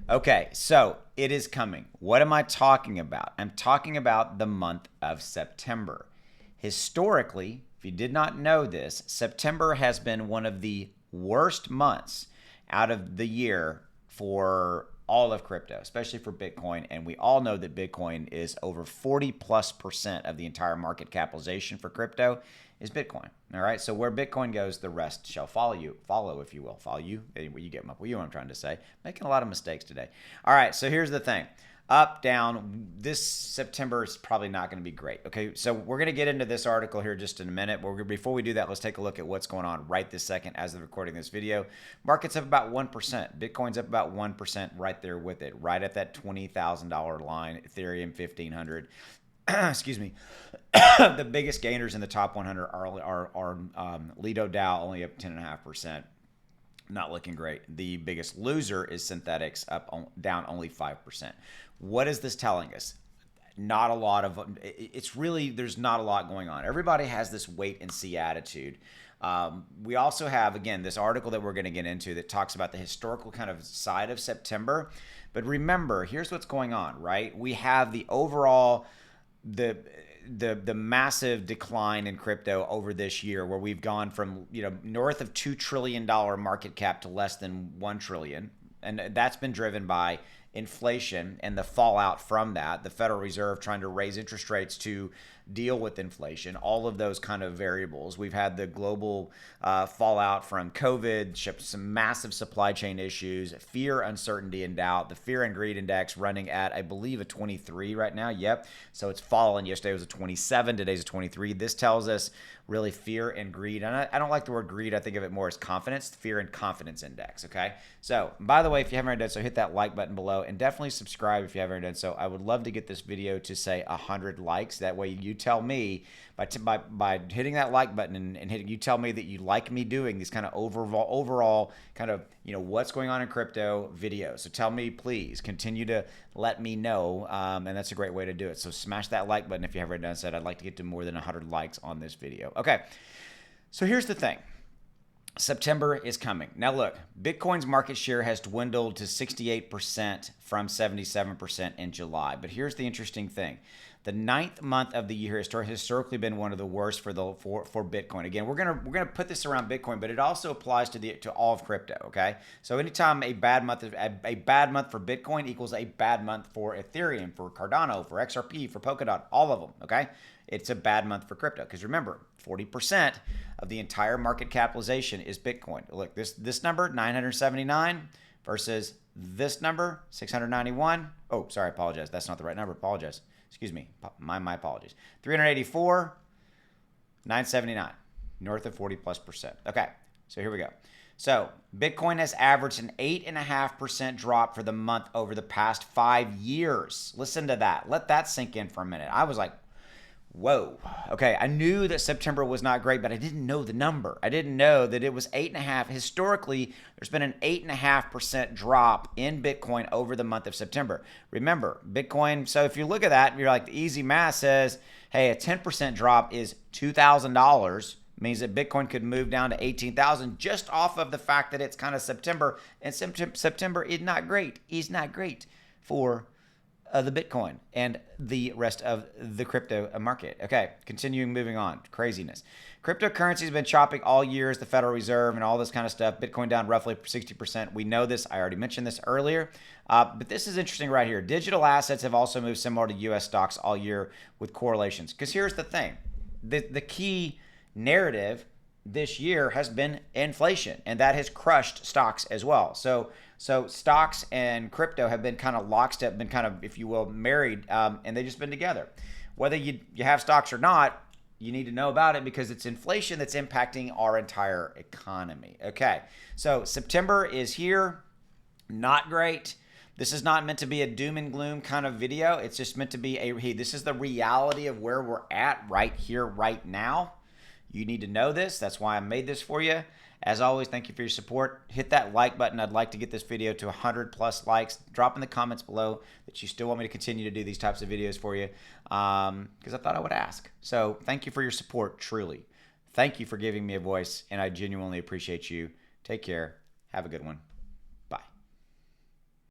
Okay, so it is coming. What am I talking about? I'm talking about the month of September. Historically, if you did not know this, September has been one of the worst months out of the year for all of crypto, especially for Bitcoin. And we all know that Bitcoin is over 40+% of the entire market capitalization for crypto is Bitcoin. All right. So where Bitcoin goes, the rest shall follow you. Follow, if you will. Follow you. Anyway, you get what I'm trying to say. Making a lot of mistakes today. All right. So here's the thing. Up, down. This September is probably not going to be great. Okay, so we're going to get into this article here just in a minute. But before we do that, let's take a look at what's going on right this second as of recording this video. Market's up about 1%. Bitcoin's up about 1% right there with it, right at that $20,000 line. Ethereum 1,500. Excuse me. The biggest gainers in the top 100 are Lido DAO, only up 10.5%. Not looking great. The biggest loser is synthetics, down only 5%. What is this telling us? Not a lot of, it's really, there's not a lot going on. Everybody has this wait and see attitude. We also have, again, this article that we're going to get into that talks about the historical kind of side of September. But remember, here's what's going on, right? We have the overall, the massive decline in crypto over this year, where we've gone from north of $2 trillion market cap to less than $1 trillion, and that's been driven by inflation and the fallout from that, the Federal Reserve trying to raise interest rates to deal with inflation, all of those kind of variables. We've had the global fallout from COVID, some massive supply chain issues, fear, uncertainty, and doubt. The fear and greed index running at, I believe, a 23 right now. Yep. So it's fallen. Yesterday was a 27. Today's a 23. This tells us really fear and greed. And I don't like the word greed. I think of it more as confidence, fear and confidence index. Okay. So by the way, if you haven't already done so, hit that like button below and definitely subscribe if you haven't already done so. I would love to get this video to say 100 likes. That way you tell me by hitting that like button and hitting, you tell me that you like me doing these kind of overall kind of, what's going on in crypto videos. So tell me, please continue to let me know. And that's a great way to do it. So smash that like button if you haven't already done so. I'd like to get to more than 100 likes on this video. Okay. So here's the thing. September is coming. Now look, Bitcoin's market share has dwindled to 68% from 77% in July. But here's the interesting thing. The 9th month of the year has historically been one of the worst for Bitcoin. Again, we're gonna put this around Bitcoin, but it also applies to all of crypto. Okay, so anytime a bad month for Bitcoin equals a bad month for Ethereum, for Cardano, for XRP, for Polkadot, all of them. Okay, it's a bad month for crypto because remember, 40% of the entire market capitalization is Bitcoin. Look, this number 979 versus this number 691. Oh, sorry, I apologize. That's not the right number. Apologize. Excuse me. My apologies. 384, 979, north of 40+%. Okay, so here we go. So Bitcoin has averaged an 8.5% drop for the month over the past 5 years. Listen to that. Let that sink in for a minute. I was like, whoa. Okay, I knew that September was not great, but I didn't know the number. I didn't know that it was 8.5. Historically, there's been an 8.5% drop in Bitcoin over the month of September. Remember, Bitcoin, so if you look at that, you're like, the easy math says, hey, a 10% drop is $2,000. Means that Bitcoin could move down to 18,000 just off of the fact that it's kind of September, and September is not great. Is not great for the Bitcoin and the rest of the crypto market. Okay, continuing, moving on. Craziness. Cryptocurrency has been chopping all year as the Federal Reserve and all this kind of stuff. Bitcoin down roughly 60%. We know this. I already mentioned this earlier. But this is interesting right here. Digital assets have also moved similar to U.S. stocks all year with correlations. Because here's the thing. The key narrative this year has been inflation, and that has crushed stocks as well. So stocks and crypto have been kind of lockstep, been kind of, if you will, married, and they've just been together. Whether you have stocks or not, you need to know about it because it's inflation that's impacting our entire economy. Okay, so September is here. Not great. This is not meant to be a doom and gloom kind of video. It's just meant to be hey, this is the reality of where we're at right here, right now. You need to know this. That's why I made this for you. As always, thank you for your support. Hit that like button. I'd like to get this video to 100+ likes. Drop in the comments below that you still want me to continue to do these types of videos for you because I thought I would ask. So thank you for your support, truly. Thank you for giving me a voice, and I genuinely appreciate you. Take care. Have a good one.